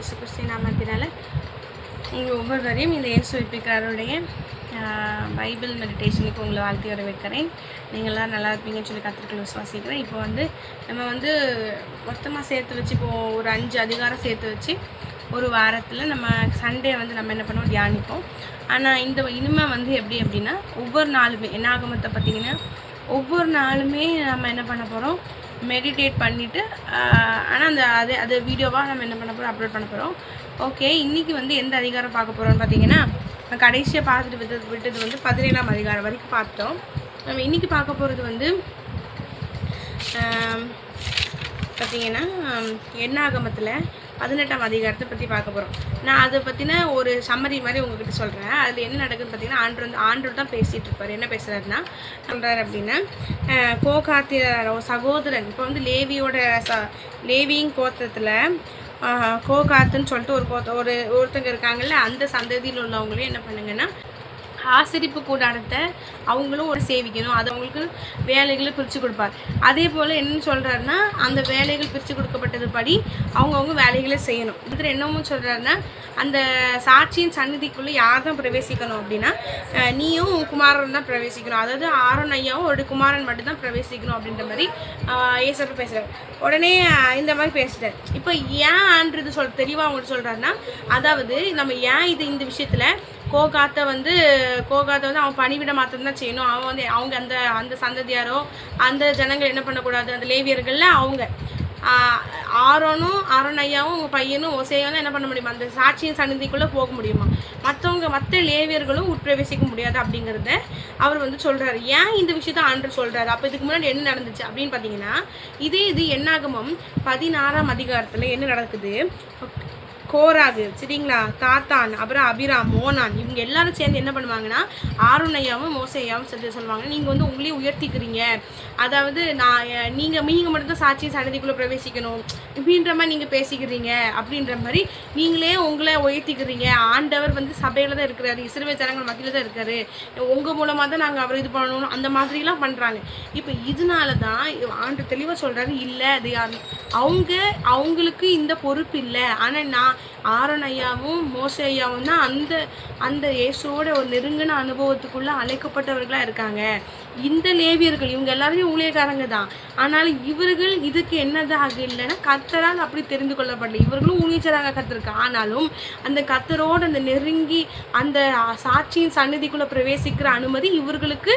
இயேசு கிறிஸ்துவின் நாமத்தினால நீங்கள் ஒவ்வொருவரையும் இந்த இயேசு வைப்பிக்கிறாருடைய பைபிள் மெடிடேஷனுக்கு உங்களை வாழ்த்தி வரவேற்கிறேன். நீங்களாம் நல்லா இருப்பீங்கன்னு சொல்லி கற்றுக்கள் விசுவாசிக்கிறேன். இப்போ நம்ம மொத்தமாக சேர்த்து வச்சு இப்போது ஒரு 5 அதிகாரம் சேர்த்து வச்சு ஒரு வாரத்தில் நம்ம சண்டே நம்ம என்ன பண்ணுவோம், தியானிப்போம். ஆனால் இனிமேல் எப்படி அப்படின்னா ஒவ்வொரு நாளுமே என்னாகமத்தை பார்த்திங்கன்னா ஒவ்வொரு நாளுமே நம்ம என்ன பண்ண போகிறோம், மெடிடேட் பண்ணிவிட்டு ஆனால் அது வீடியோவாக நம்ம என்ன பண்ண போகிறோம், அப்லோட் பண்ண போகிறோம். ஓகே, இன்றைக்கி எந்த அதிகாரம் பார்க்க போகிறோம்னு பார்த்தீங்கன்னா, கடைசியாக பார்த்துட்டு விட்டது 17ஆம் அதிகாரம் வரைக்கும் பார்த்தோம். நம்ம இன்றைக்கி பார்க்க போகிறது பார்த்திங்கன்னா என்னாகமத்தில் 18ஆம் அதிகாரத்தை பற்றி பார்க்க போகிறோம். நான் அதை பற்றின ஒரு சம்மரி மாதிரி உங்ககிட்ட சொல்கிறேன். அதில் என்ன நடக்குதுன்னு பார்த்தீங்கன்னா, ஆண்டவர் தான் பேசிகிட்டு இருப்பார். என்ன பேசுகிறாருன்னா சொல்கிறார் அப்படின்னா, கோகாத்தியர் சகோதரன் இப்போ லேவியின் கோத்திரத்தில் கோகாத்துன்னு சொல்லிட்டு ஒருத்தங்க இருக்காங்கல்ல, அந்த சந்ததியில் உள்ளவங்களே என்ன பண்ணுங்கன்னா ஆசரிப்பு கூடாரத்தை அவங்களும் சேவிக்கணும். அது அவங்களுக்கு வேலைகளை பிரித்து கொடுப்பார். அதே போல் என்ன சொல்கிறாருன்னா, அந்த வேலைகள் பிரித்து கொடுக்கப்பட்டது படி அவங்கவுங்க வேலைகளை செய்யணும். இதில் என்னவும் சொல்கிறாருன்னா, அந்த சாட்சியின் சந்நிதிக்குள்ளே யார் தான் பிரவேசிக்கணும் அப்படின்னா, நீயும் குமாரன் தான் பிரவேசிக்கணும். அதாவது ஆரோன் ஐயாவும் ஒரு குமாரன் மட்டும்தான் பிரவேசிக்கணும் அப்படின்ற மாதிரி ஏசப்ப பேசுகிறார். உடனே இந்த மாதிரி பேசுகிறார். இப்போ ஏன் ஆன்றது தெளிவாக அவங்கள்ட்ட சொல்கிறாருன்னா, அதாவது நம்ம ஏன் இந்த விஷயத்தில் கோகாத்தை அவன் பணிவிட மாத்திரம் தான் செய்யணும். அவன் அவங்க அந்த சந்ததியாரோ அந்த ஜனங்கள் என்ன பண்ணக்கூடாது, அந்த லேவியர்களில் அவங்க ஆரோன் ஐயாவும் உங்கள் பையனும் ஓசையும் தான் என்ன பண்ண முடியுமா, அந்த சாட்சியின் சந்நிதிக்குள்ளே போக முடியுமா, மற்ற லேவியர்களும் உட்பிரவேசிக்க முடியாது அப்படிங்கிறத அவர் சொல்கிறாரு. ஏன் இந்த விஷயத்த ஆண்டு சொல்கிறாரு? அப்போ இதுக்கு முன்னாடி என்ன நடந்துச்சு அப்படின்னு பார்த்தீங்கன்னா, இது என்னாகமம் 16ஆம் அதிகாரத்தில் என்ன நடக்குது, கோராகு சரிங்களா, தாத்தான், அப்புறம் அபிராம், மோனான், இவங்க எல்லாரும் சேர்ந்து என்ன பண்ணுவாங்கன்னா, ஆரோனையாவும் மோசையாவும் சேர்த்து சொல்லுவாங்க, நீங்கள் உங்களையும் உயர்த்திக்கிறீங்க, அதாவது நீங்கள் மட்டும்தான் சாட்சியின் சன்னதிக்குள்ளே பிரவேசிக்கணும் இப்படின்ற மாதிரி நீங்கள் பேசிக்கிறீங்க அப்படின்ற மாதிரி நீங்களே உங்களை உயர்த்திக்கிறீங்க. ஆண்டவர் சபையில் தான் இருக்கிறாரு, இஸ்ரவேல் ஜனங்கள் மத்தியில் தான் இருக்காரு, உங்கள் மூலமாக தான் நாங்கள் அவர் இது பண்ணணும் அந்த மாதிரிலாம் பண்ணுறாங்க. இப்போ இதனால தான் ஆண்டு தெளிவாக சொல்கிறாரு, இல்லை அது அவங்களுக்கு இந்த பொறுப்பு இல்லை. ஆனால் ஆரோன் ஐயாவும் மோசே ஐயாவும் தான் அந்த இயேசுவோட ஒரு நெருங்கின அனுபவத்துக்குள்ளே அழைக்கப்பட்டவர்களாக இருக்காங்க. இந்த லேவியர்கள் இவங்க எல்லாருமே ஊழியக்காரங்க தான். ஆனால் இவர்கள் இதுக்கு என்னதாக இல்லைன்னா கர்த்தரால் அப்படி தெரிந்து கொள்ளப்படல. இவர்களும் ஊழியச்சராக கத்திருக்கு. ஆனாலும் அந்த கர்த்தரோடு அந்த நெருங்கி அந்த சாட்சியின் சந்நிதிக்குள்ளே பிரவேசிக்கிற அனுமதி இவர்களுக்கு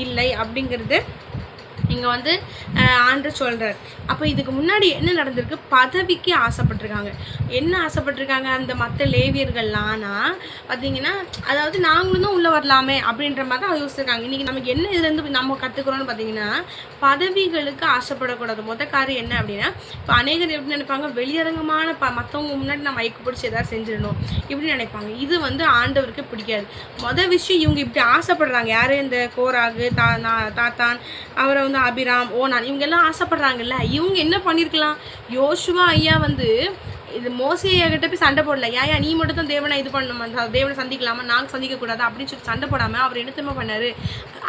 இல்லை அப்படிங்கிறது இங்கே ஆண்டு சொல்கிறார். அப்போ இதுக்கு முன்னாடி என்ன நடந்திருக்கு, பதவிக்கு ஆசைப்பட்டிருக்காங்க. என்ன ஆசைப்பட்டிருக்காங்க அந்த மற்ற லேவியர்கள்லாம்னா பார்த்தீங்கன்னா, அதாவது நாங்களும் தான் உள்ளே வரலாமே அப்படின்ற மாதிரி தான் யோசிச்சிருக்காங்க. இன்றைக்கி நமக்கு என்ன இதுலேருந்து நம்ம கற்றுக்குறோன்னு பார்த்தீங்கன்னா, பதவிகளுக்கு ஆசைப்படக்கூடாது. காரியம் என்ன அப்படின்னா, இப்போ அநேகர் எப்படி நினைப்பாங்க, வெளியரங்கமான மற்றவங்க முன்னாடி நம்ம ஐக்கு பிடிச்சி எதாவது செஞ்சிடணும் இப்படி நினைப்பாங்க. இது ஆண்டவருக்கு பிடிக்காது. விஷயம் இவங்க இப்படி ஆசைப்படுறாங்க. யார் இந்த கோராகு, தாத்தான், அவரை அபிராம், ஓனான், இவங்க எல்லாம் ஆசைப்படுறாங்கல்ல, இவங்க என்ன பண்ணியிருக்கலாம், யோசுவா ஐயா இது மோசே கிட்ட போய் சண்டை போடல, ஏயா நீ மட்டும் தான் தேவனை இது பண்ணணுமா, தேவனை சந்திக்கலாமா, நாங்கள் சந்திக்கக்கூடாது அப்படின்னு சொல்லி சண்டை போடாமல் அவர் என்ன பண்ணார்,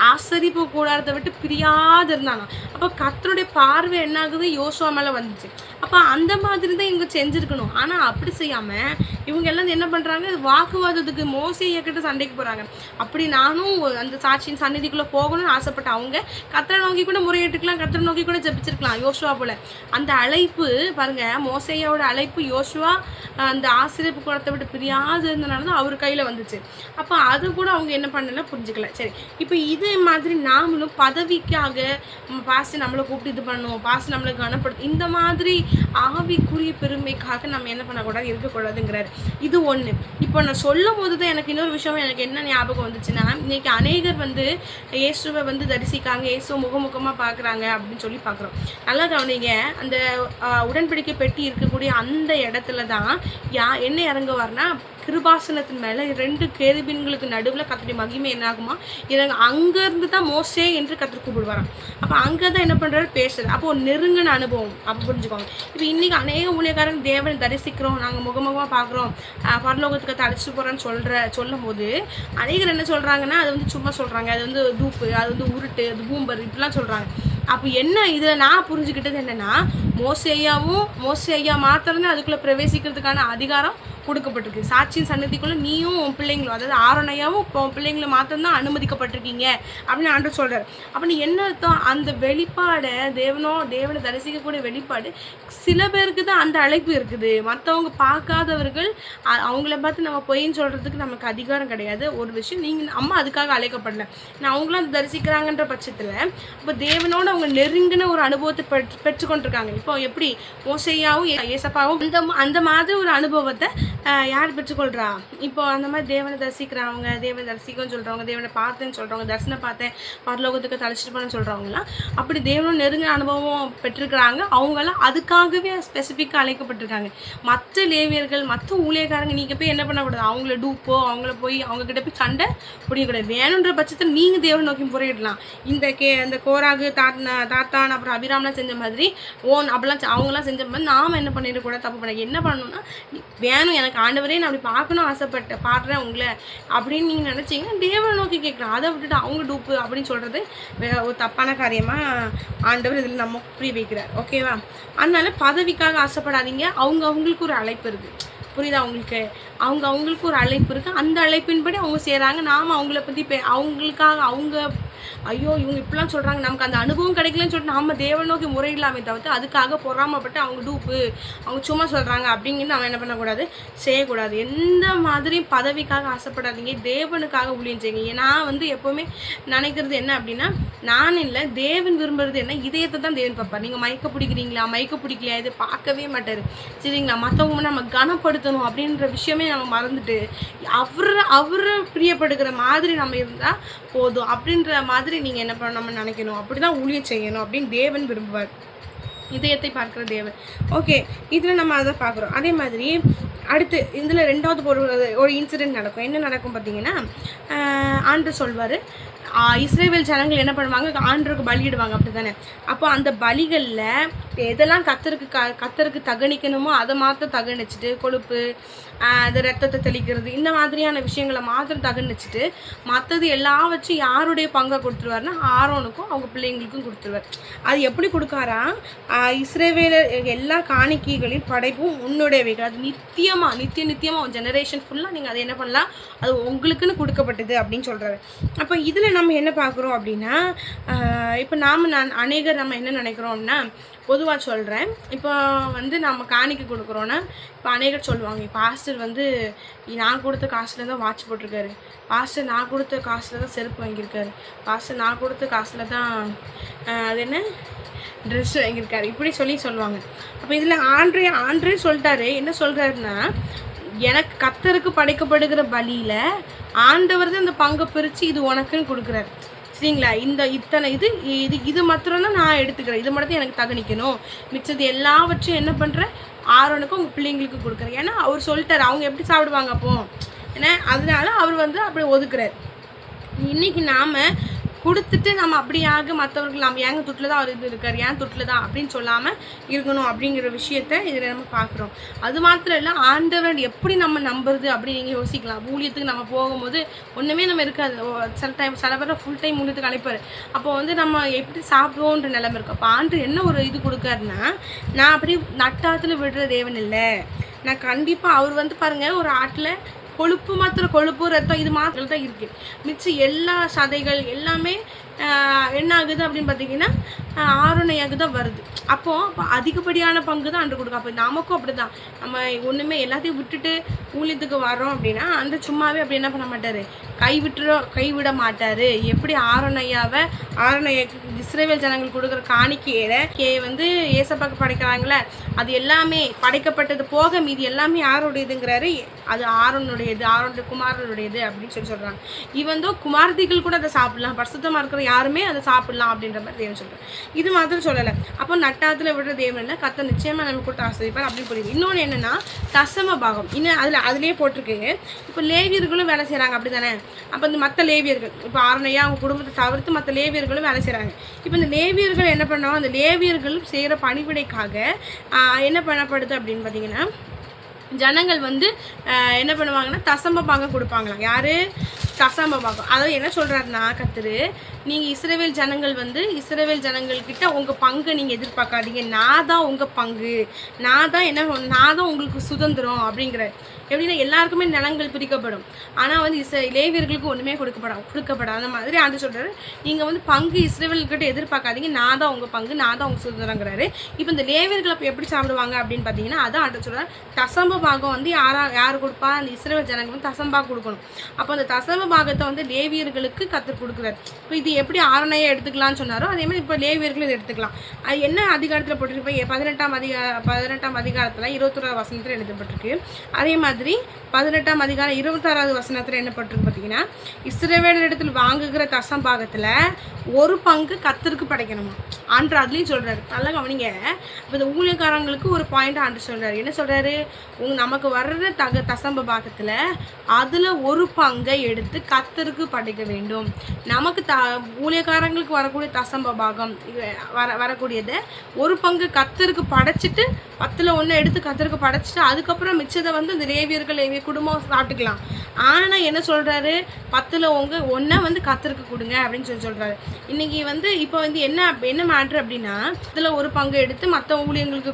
ஆசரிப்பு கூடாரத்தை விட்டு பிரியாது இருந்தாங்க. அப்போ கர்த்தருடைய பார்வை என்ன ஆகுது, யோசுவா மேலே வந்துச்சு. அப்போ அந்த மாதிரி தான் இவங்க செஞ்சுருக்கணும். ஆனால் அப்படி செய்யாமல் இவங்க எல்லாம் என்ன பண்ணுறாங்க, வாக்குவாதத்துக்கு மோசே கிட்ட சண்டைக்கு போகிறாங்க. அப்படி நானும் அந்த சாட்சியின் சந்நிதிக்குள்ளே போகணும்னு ஆசைப்பட்ட அவங்க கர்த்தரை நோக்கி கூட முறையிட்டுக்கலாம், கர்த்தரை நோக்கி கூட ஜெபிச்சிருக்கலாம் யோசுவா போல். அந்த அழைப்பு பாருங்கள், மோசேயோட அழைப்பு யோசுவா அந்த ஆசிரியப்பு குளத்தை விட்டு பிரியாது இருந்தனால தான் அவர் கையில் வந்துச்சு. அப்போ அது கூட அவங்க என்ன பண்ணல, புரிஞ்சுக்கல. சரி, இப்போ இதே மாதிரி நாமளும் பதவிக்காக பாஸ்ட் நம்மளை கூப்பிட்டு இது பண்ணுவோம், பாஸ்ட் நம்மளை கனப்படுத்தும், இந்த மாதிரி ஆவிக்குரிய பெருமைக்காக நம்ம என்ன பண்ணக்கூடாது, இருக்கக்கூடாதுங்கிறாரு. இது ஒன்று. இப்போ நான் சொல்லும் போது தான் எனக்கு இன்னொரு விஷயம் எனக்கு என்ன ஞாபகம் வந்துச்சுன்னா, இன்றைக்கி அநேகர் இயேசுவை தரிசிக்காங்க, இயேசுவை முகமுகமாக பார்க்குறாங்க அப்படின்னு சொல்லி பார்க்குறோம். நல்லா கவனிங்க, அந்த உடன்படிக்கை பெட்டி இருக்கக்கூடிய அந்த இடத்துல தான் என்ன இறங்குவார்னா, கிருபாசனத்தின் மேலே 2 கேருபீன்களுக்கு நடுவில் கர்த்தருடைய மகிமை என்ன ஆகுமா, அங்கேருந்து தான் மோசே என்று கர்த்தர் கூப்பிடுவாராம். அப்போ அங்கே தான் என்ன பண்ணுறாரு, பேசுறது. அப்போ ஒரு நெருங்கின அனுபவம். அப்போ புரிஞ்சுக்கோங்க. இப்போ இன்றைக்கி அநேக ஊழியக்காரங்க தேவனை தரிசிக்கிறோம், நாங்கள் முகமுகமாக பார்க்குறோம், பரலோகத்துக்கு அழைச்சிட்டு போகிறோன்னு சொல்லும் போது அநேகர் என்ன சொல்கிறாங்கன்னா, அது சும்மா சொல்கிறாங்க, அது தூப்பு, அது உருட்டு, அது பூம்பர் இப்படிலாம் சொல்கிறாங்க. அப்போ என்ன இதில் நான் புரிஞ்சுக்கிட்டது என்னென்னா, மோசே ஐயா மாத்திரம்தான் அதுக்குள்ளே பிரவேசிக்கிறதுக்கான அதிகாரம் கொடுக்கப்பட்டிருக்கு. சாட்சியின் சன்னதிக்குள்ளே நீயும் உன் பிள்ளைங்களும், அதாவது ஆரோனையாவும் இப்போ உன் பிள்ளைங்களும் மாத்திரம்தான் அனுமதிக்கப்பட்டிருக்கீங்க அப்படின்னு ஆண்டவர் சொல்கிறார். அப்போ நீ என்ன அர்த்தம்? அந்த வெளிப்பாடை தேவனை தரிசிக்கக்கூடிய வெளிப்பாடு சில பேருக்கு தான் அந்த அழைப்பு இருக்குது. மற்றவங்க பார்க்காதவர்கள் அவங்கள பார்த்து நம்ம பொய்ன்னு சொல்கிறதுக்கு நமக்கு அதிகாரம் கிடையாது. ஒரு விஷயம், நம்ம அதுக்காக அழைக்கப்படல. அவங்களும் அதை தரிசிக்கிறாங்கன்ற பட்சத்தில் இப்போ தேவனோட அவங்க நெருங்கின ஒரு அனுபவத்தை பெற்றுக்கொண்டிருக்காங்க. இப்போ எப்படி மோசேயாவும் ஏசப்பாவும் அந்த மாதிரி ஒரு அனுபவத்தை யார் பெற்றுக்கொள்கிறா? இப்போ அந்த மாதிரி தேவனை தரிசிக்கிறவங்க, தேவனை தரிசிக்கன்னு சொல்கிறவங்க, தேவனை பார்த்தேன்னு சொல்கிறவங்க, தரிசனம் பார்த்தேன் பரலோகத்துக்கு தழைச்சிட்டு போனேன்னு சொல்கிறவங்களாம் அப்படி தேவனோட நெருங்கின அனுபவம் பெற்றிருக்கிறாங்க. அவங்களாம் அதுக்காகவே ஸ்பெசிஃபிக்காக அழைக்கப்பட்டிருக்காங்க. மற்ற லேவியர்கள், மற்ற ஊழியக்காரங்க நீங்கள் போய் என்ன பண்ணக்கூடாது? அவங்கள டூப்போ அவங்கள போய் அவங்கக்கிட்ட போய் சண்டை பிடிக்கக்கூடாது. வேணுன்ற பட்சத்தில் நீங்கள் தேவனை நோக்கி முறையிடலாம். இந்த கோராகு தாத்தான் அப்புறம் அபிராம்லாம் செஞ்ச மாதிரி அப்படிலாம் அவங்களாம் செஞ்ச மாதிரி நாம் என்ன பண்ணிடக்கூடாது? தப்பு பண்ண என்ன பண்ணணும்னா, வேணும் எனக்கு ஆண்டவரே நான் அப்படி பார்க்கணும் ஆசைப்பட்டேன், பாடுறேன் உங்களை அப்படின்னு நீங்கள் நினச்சிங்கன்னா தேவனை நோக்கி கேட்குறோம். அதை விட்டுட்டு அவங்க டூப்பு அப்படின்னு சொல்கிறது ஒரு தப்பான காரியமாக ஆண்டவர் இதில் நம்ம புரிய வைக்கிறார். ஓகேவா? அதனால பதவிக்காக ஆசைப்படாதீங்க. அவங்களுக்கு ஒரு அழைப்பு இருக்குது. புரியுதா உங்களுக்கு? அவங்களுக்கு ஒரு அழைப்பு இருக்குது. அந்த அழைப்பின்படி அவங்க செய்கிறாங்க. நாம் அவங்கள பற்றி அவங்களுக்காக ஐயோ இவங்க இப்படிலாம் சொல்கிறாங்க, நமக்கு அந்த அனுபவம் கிடைக்கலன்னு சொல்லிட்டு நம்ம தேவனை நோக்கி முறையிடலாமே தவிர்த்து அதுக்காக பொறாமப்பட்டு அவங்க டூப்பு அவங்க சும்மா சொல்கிறாங்க அப்படிங்கிறது நம்ம என்ன பண்ணக்கூடாது? செய்யக்கூடாது. எந்த மாதிரி பதவிக்காக ஆசைப்படாதீங்க. தேவனுக்காக ஊழியம் செய்யுங்க. நான் எப்போவுமே நினைக்கிறது என்ன அப்படின்னா, நான் இல்லை, தேவன் விரும்புறது என்ன? இதயத்தை தான் தேவன் பார்ப்பார். நீங்கள் மயக்க பிடிக்கிறீங்களா மயக்க பிடிக்கலையா இது பார்க்கவே மாட்டார். சரிங்களா? மற்றவங்க நம்ம கனப்படுத்தணும் அப்படின்ற விஷயமே நம்ம மறந்துட்டு அவரை பிரியப்படுகிற மாதிரி நம்ம இருந்தால் போதும் அப்படின்ற மாதிரி நீங்கள் என்ன பண்ண நம்ம நினைக்கணும். அப்படி தான் ஊழியம் செய்யணும் அப்படின்னு தேவன் விரும்புவார். இதயத்தை பார்க்குற தேவன். ஓகே, இதில் நம்ம அதை பார்க்குறோம். அதே மாதிரி அடுத்து இதில் ரெண்டாவது ஒரு இன்சிடெண்ட் நடக்கும். என்ன நடக்கும் பார்த்தீங்கன்னா, ஆண்டவர் சொல்வார், இஸ்ரேல் ஜனங்கள் என்ன பண்ணுவாங்க? ஆண்டவருக்கு பலியிடுவாங்க, அப்படி தானே? அப்போ அந்த பலிகளில் எதெல்லாம் கத்தருக்கு தகனிக்கணுமோ அதை மாத்திரம் தகனிச்சுட்டு, கொழுப்பு அது ரத்தத்தை தெளிக்கிறது இந்த மாதிரியான விஷயங்களை மாத்திரம் தகனிச்சுட்டு மற்றது எல்லாம் வச்சு யாருடைய பங்கை கொடுத்துருவாருன்னா ஆரோனுக்கும் அவங்க பிள்ளைங்களுக்கும் கொடுத்துருவார். அது எப்படி கொடுக்காரா? இஸ்ரவேலர் எல்லா காணிக்கைகளின் படைப்பும் உன்னுடையவைகள், அது நித்தியமாக ஜெனரேஷன் ஃபுல்லாக நீங்கள் அதை என்ன பண்ணலாம், அது உங்களுக்குன்னு கொடுக்கப்பட்டது அப்படின்னு சொல்கிறாரு. அப்போ இதில் நம்ம என்ன பார்க்குறோம் அப்படின்னா, இப்போ அநேகர் நம்ம என்ன நினைக்கிறோம் அப்படின்னா, பொதுவாக சொல்கிறேன், இப்போ நம்ம காணிக்கை கொடுக்குறோன்னா இப்போ அநேகர் சொல்லுவாங்க, பாஸ்டர் நான் கொடுத்த காசில் தான் வாட்ச் போட்டிருக்காரு, பாஸ்டர் நான் கொடுத்த காசில் தான் செருப்பு வாங்கியிருக்காரு, பாஸ்டர் நான் கொடுத்த காசில் தான் அது என்ன ட்ரெஸ் வாங்கியிருக்காரு, இப்படி சொல்லுவாங்க. அப்போ இதில் ஆண்டரே சொல்லிட்டாரு. என்ன சொல்கிறாருன்னா, எனக்கு கர்த்தருக்கு படைக்கப்படுகிற பலியில் ஆண்டவர் தான் இந்த பங்கை பிரித்து இது உனக்குன்னு கொடுக்குறாரு. சரிங்களா? இத்தனை இது மாத்திரம்தான் நான் எடுத்துக்கிறேன், இது மட்டும் எனக்கு தகனிக்கணும், மிச்சது எல்லாவற்றையும் என்ன பண்ணுறேன்? ஆரோனுக்கும் உங்கள் பிள்ளைங்களுக்கு கொடுக்குறேன். ஏன்னா அவர் சொல்லிட்டார், அவங்க எப்படி சாப்பிடுவாங்க அப்போ ஏன்னா அதனால அவர் அப்படி ஒதுக்குறார். இன்றைக்கி நாம் கொடுத்துட்டு நம்ம அப்படியாக மற்றவர்கள் நம்ம ஏங்க துட்டில் தான் அவர் இது இருக்கார், ஏன் துட்டில் தான் அப்படின்னு சொல்லாமல் இருக்கணும் அப்படிங்கிற விஷயத்த இதில் நம்ம பார்க்குறோம். அது மாத்திரம் இல்லை, ஆண்டவர் எப்படி நம்ம நம்புறது அப்படின்னு நீங்கள் யோசிக்கலாம். ஊழியத்துக்கு நம்ம போகும்போது ஒன்றுமே நம்ம இருக்காது. சில பேர் ஃபுல் டைம் ஊழியத்துக்கு அழைப்பார். அப்போ நம்ம எப்படி சாப்பிடுவோன்ற நிலைமை இருக்கும். அப்போ ஆண்டு என்ன ஒரு இது கொடுக்காருன்னா, நான் அப்படி நட்டாத்தில் விடுற தேவன் இல்லை, நான் கண்டிப்பாக அவர் பாருங்கள், ஒரு ஆட்டில் கொழுப்பு ரத்தம் இது மாத்திரம் தான் இருக்குது, மிச்சம் எல்லா சதைகள் எல்லாமே என்ன ஆகுது அப்படின்னு பார்த்தீங்கன்னா ஆரோனையாக தான் வருது. அப்போது அதிகப்படியான பங்கு தான் அன்று கொடுக்கும். அப்போ நமக்கும் அப்படி தான், நம்ம ஒன்றுமே எல்லாத்தையும் விட்டுட்டு ஊழியத்துக்கு வரோம் அப்படின்னா அந்த சும்மாவே அப்படி என்ன பண்ண மாட்டார், கைவிட மாட்டார். எப்படி ஆரோனையாவை இஸ்ரவேல் ஜனங்கள் கொடுக்குற காணிக்கையை ஏசப்பாக்கு படைக்கிறாங்களே, அது எல்லாமே படைக்கப்பட்டது போக மீதி எல்லாமே யாருடையதுங்கிறாரு, அது ஆரோனுடையது, ஆரோனுடைய குமாரனுடையது அப்படின்னு சொல்கிறாங்க. குமாரதிகள் கூட அதை சாப்பிடலாம், பரிசுத்தமாக இருக்கிற யாருமே அதை சாப்பிடலாம் அப்படின்ற மாதிரி தேவன் சொல்கிறார். இது மாதிரி சொல்லலை. அப்போ நட்டாத்தில் விடுற தேவன் இல்லை, கர்த்தர் நிச்சயமாக நமக்கு கொடுத்து ஆசிரியப்பார் அப்படின்னு புரியுது. இன்னொன்று என்னென்னா தசம பாகம். இன்னும் அதிலே போட்டிருக்கு, இப்போ லேவியர்களும் வேலை செய்கிறாங்க அப்படி தானே? அப்போ இந்த மற்ற லேவியர்கள் இப்போ ஆரணையாக அவங்க குடும்பத்தை தவிர்த்து மற்ற லேவியர்களும் வேலை செய்கிறாங்க. இப்போ இந்த லேவியர்கள் என்ன பண்ணோம், அந்த லேவியர்களும் செய்கிற பணிவிடைக்காக என்ன பண்ணப்படுது அப்படின்னு பார்த்தீங்கன்னா, ஜனங்கள் என்ன பண்ணுவாங்கன்னா தசம பாகம் கொடுப்பாங்களாம். யார்? தசம பாகம். அதாவது என்ன சொல்கிறாருன்னா கர்த்தர், நீங்கள் இஸ்ரவேல் ஜனங்கள் வந்து இஸ்ரவேல் ஜனங்கள்கிட்ட உங்கள் பங்கை நீங்கள் எதிர்பார்க்காதீங்க, நான் தான் உங்கள் பங்கு, நான் தான் உங்களுக்கு சுதந்திரம் அப்படிங்கிறார். எப்படின்னா எல்லாருக்குமே நிலங்கள் பிரிக்கப்படும், ஆனால் வந்து லேவியர்களுக்கு ஒன்றுமே கொடுக்கப்படாது. அந்த மாதிரி ஆண்டு சொல்கிறாரு, நீங்கள் வந்து பங்கு இஸ்ரவேல்கிட்ட எதிர்பார்க்காதீங்க, நான் தான் உங்கள் பங்கு, நான் தான் உங்கள் சுதந்திரங்கிறாரு. இப்போ இந்த லேவியர்கள் அப்போ எப்படி சாப்பிடுவாங்க அப்படின்னு பார்த்தீங்கன்னா, அதான் ஆண்டு சொல்கிறார், தசம பாகம் வந்து யார் கொடுப்பா, அந்த இஸ்ரவேல் ஜனங்கள் வந்து தசம்பாக கொடுக்கணும். அப்போ அந்த தசம பாகத்தை வந்து லேவியர்களுக்கு கர்த்தர் கொடுக்குறாரு. இப்போ இது எப்படி ஆரணையை எடுத்துக்கலாம்னு சொன்னாரோ அதே மாதிரி இப்போ லேவியர்களும் இதை எடுத்துக்கலாம். அது என்ன அதிகாரத்தில் போட்டிருக்கு, 18ஆம் அதிகாரத்தில் 21ஆவது வசனத்தில் எழுதப்பட்டிருக்கு. அதே மாதிரி 18ஆம் அதிகாரம் 26வது வசனத்தில் என்ன பட்டிருக்கு பார்த்தீங்கன்னா, இஸ்ரவேலிடத்தில் வாங்குகிற தசம் பாகத்தில் ஒரு பங்கு கர்த்தருக்கு படைக்கணுமா ஆண்டு அதுலேயும் சொல்கிறாரு. நல்லா கவனிங்க. இப்போ இந்த ஊழியக்காரங்களுக்கு ஒரு பாயிண்ட் ஆண்டு சொல்கிறாரு. என்ன சொல்கிறாரு, நமக்கு வர்ற தசம்ப பாகத்தில் அதில் ஒரு பங்கை எடுத்து கர்த்தருக்கு படைக்க வேண்டும். நமக்கு ஊழியக்காரங்களுக்கு வரக்கூடிய தசம்ப பாகம் வரக்கூடியதை ஒரு பங்கு கர்த்தருக்கு படைச்சிட்டு 10ல் 1 எடுத்து கர்த்தருக்கு படைச்சிட்டு அதுக்கப்புறம் மிச்சத்தை வந்து இந்த லேவியர்கள் குடும்பம் சாப்பிட்டுக்கலாம். ஆனால் என்ன சொல்கிறாரு, 10ல் 1 வந்து கர்த்தருக்கு கொடுங்க அப்படின்னு சொல்கிறாரு. இன்றைக்கி வந்து இப்போ வந்து என்ன மேட்ரு அப்படின்னா, இதில் ஒரு பங்கு எடுத்து மற்ற ஊழியங்களுக்கு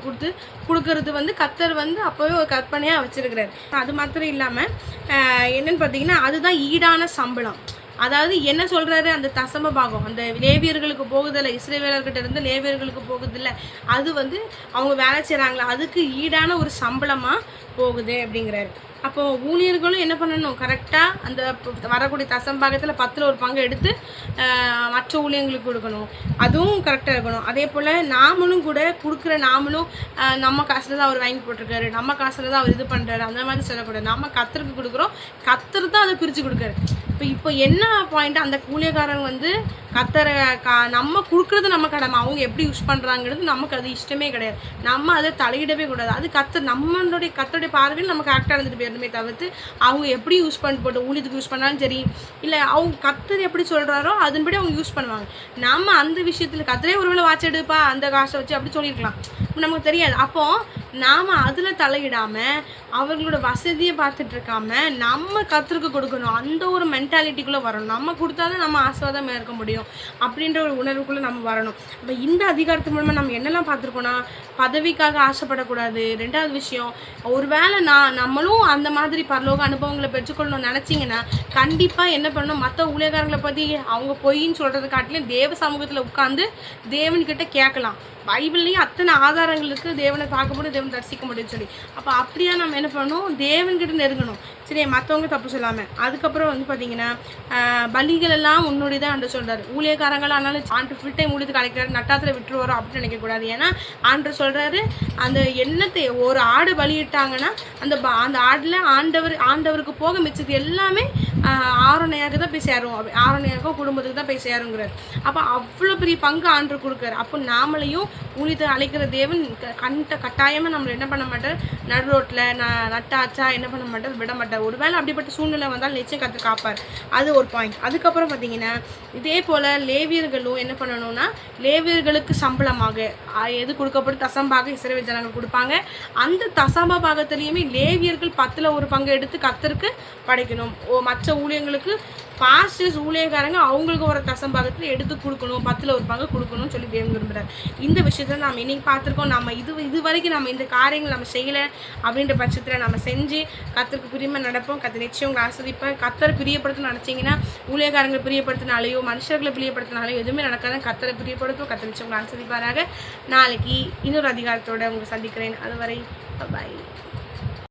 கொடுக்கறது வந்து கர்த்தர் வந்து அப்போவே ஒரு கற்பனையாக வச்சுருக்கிறார். அது மாத்திரம் இல்லாமல் என்னென்னு பார்த்தீங்கன்னா, அதுதான் ஈடான சம்பளம். அதாவது என்ன சொல்கிறாரு, அந்த தசம பாகம் அந்த லேவியர்களுக்கு போகுதில்ல, இஸ்ரவேலர்கிட்ட இருந்து லேவியர்களுக்கு போகுதில்ல, அது வந்து அவங்க வேலை செய்கிறாங்களா அதுக்கு ஈடான ஒரு சம்பளமாக போகுது அப்படிங்கிறாரு. அப்போது ஊழியர்களும் என்ன பண்ணணும், கரெக்டாக அந்த வரக்கூடிய தசம்பாகத்தில் 10ல் 1 பங்கு எடுத்து மற்ற ஊழியங்களுக்கு கொடுக்கணும், அதுவும் கரெக்டாக இருக்கணும். அதே போல் நாமளும் கூட கொடுக்குற நாமளும் நம்ம காசில் தான் அவர் வாங்கி போட்டிருக்காரு, நம்ம காசில் தான் அவர் இது பண்ணுறாரு, அந்த மாதிரி சொல்லக்கூடாது. நம்ம கர்த்தருக்கு கொடுக்குறோம், கர்த்தர் தான் அதை பிரித்து கொடுக்குறாரு. இப்போ என்ன பாயிண்ட், அந்த ஊழியக்காரங்க வந்து கர்த்தரை நம்ம கொடுக்குறது நம்ம கடமை, அவங்க எப்படி யூஸ் பண்ணுறாங்கிறது நமக்கு அது இஷ்டமே கிடையாது, நம்ம அதை தலையிடவே கூடாது. அது கர்த்தருடைய பார்வையில் நம்ம கரெக்டாக இருந்துட்டு போயிடணுமே தவிர்த்து அவங்க எப்படி யூஸ் போட்டு ஊழியத்துக்கு யூஸ் பண்ணாலும் சரி, இல்லை அவங்க கர்த்தர் எப்படி சொல்கிறாரோ அதன்படி அவங்க யூஸ் பண்ணுவாங்க. நம்ம அந்த விஷயத்தில் கர்த்தரே ஒருவேளை வாட்ச் எடுப்பா அந்த காசை வச்சு அப்படி சொல்லியிருக்கலாம், நமக்கு தெரியாது. அப்போது நாம் அதில் தலையிடாமல் அவர்களோட வசதியை பார்த்துட்டு இருக்காம நம்ம கர்த்தருக்கு கொடுக்கணும், அந்த ஒரு மென்டாலிட்டிக்குள்ளே வரணும். நம்ம கொடுத்தா தான் நம்ம ஆசீர்வாதமாக இருக்க முடியும் அப்படின்ற ஒரு உணர்வுக்குள்ளே நம்ம வரணும். இப்போ இந்த அதிகாரத்து மூலமாக நம்ம என்னெல்லாம் பார்த்துருக்கோன்னா, பதவிக்காக ஆசைப்படக்கூடாது. 2வது விஷயம், ஒருவேளை நம்மளும் அந்த மாதிரி பரலோக அனுபவங்களை பெற்றுக்கொள்ளணும்னு நினச்சிங்கன்னா கண்டிப்பாக என்ன பண்ணணும், மற்ற ஊழியக்காரங்களை பற்றி அவங்க பொய்ன்னு சொல்கிறது காட்டிலும் தேவ சமூகத்தில் உட்காந்து தேவன்கிட்ட கேட்கலாம். பைபிள்லேயும் அத்தனை ஆதாரங்கள் இருக்குது, தேவனை பார்க்கும்போது தேவன் தரிசிக்க முடியும்னு சொல்லி. அப்போ அப்படியா நம்ம என்ன பண்ணணும், தேவன்கிட்ட நெருங்கணும். சரி, மற்றவங்க தப்பு சொல்லாமல். அதுக்கப்புறம் வந்து பார்த்திங்கன்னா, பலிகள் எல்லாம் உன்னுடைய தான் ஆண்டு சொல்கிறார். ஊழியக்காரங்களாம் ஆனாலும் ஆண்டு ஃபுல் டைம் ஊழியத்துக்கு அழைக்கிறாரு, நட்டாத்தில் விட்டு வரோம் அப்படின்னு நினைக்கக்கூடாது. ஏன்னா ஆண்டு சொல்கிறாரு, அந்த எண்ணத்தை ஒரு ஆடு பலியிட்டாங்கன்னா அந்த ஆடில் ஆண்டவருக்கு போக மிச்சது எல்லாமே ஆரோனையாக தான் போய் சேரும், ஆரோனையாகவும் குடும்பத்துக்கு தான் போய் சேருங்கிறார். அப்போ அவ்வளோ பெரிய பங்கு ஆண்டு கொடுக்குறாரு. அப்போ நாமளையும் ஊழியத்தை அழைக்கிற தேவன் கட்டாயமாக நம்மளை என்ன பண்ண மாட்டார், நடு ரோட்டில் நட்டாச்சா என்ன பண்ண மாட்டார், விட மாட்டார். ஒருவேளை அப்படிப்பட்ட சூழ்நிலை வந்தால் நிச்சயம் கர்த்தர் காப்பார். அது ஒரு பாயிண்ட். அதுக்கப்புறம் பார்த்தீங்கன்னா, இதே போல் லேவியர்களும் என்ன பண்ணணும்னா, லேவியர்களுக்கு சம்பளமாக எது கொடுக்கப்படும், தசம்பாக இஸ்ரவேல் ஜனங்கள் கொடுப்பாங்க. அந்த தசம்ப பாகத்துலேயுமே லேவியர்கள் 10ல் 1 பங்கு எடுத்து கர்த்தருக்கு படைக்கணும். மற்ற ஊழியங்களுக்கு பாஸ்டர்ஸ் ஊழியக்காரங்க அவங்களுக்கு ஒரு தசம்பாகத்தில் எடுத்து கொடுக்கணும், 10ல் 1 பங்கு கொடுக்கணும்னு சொல்லி தேவன் விரும்புகிறார். இந்த விஷயத்தை நம்ம இன்றைக்கி பார்த்துருக்கோம். நம்ம இது வரைக்கும் நம்ம இந்த காரியங்கள் நம்ம செய்யலை அப்படின்ற பட்சத்தில் நம்ம செஞ்சு கர்த்தருக்கு பிரியமாக நடப்போம். கர்த்தர் நிச்சயம் உங்களை ஆசீர்வதிப்பார். கர்த்தரை பிரியப்படுத்தணும்னு நினச்சிங்கன்னா, ஊழியக்காரங்களை பிரியப்படுத்தினாலேயோ மனுஷர்களை பிரியப்படுத்தினாலேயோ எதுவுமே நடக்காத. கர்த்தரை பிரியப்படுத்தும். கர்த்தர் நிச்சயம் உங்களை ஆசீர்வதிப்பாராக. நாளைக்கு இன்னொரு அதிகாரத்தோடு உங்களை சந்திக்கிறேன். அதுவரை பாய்.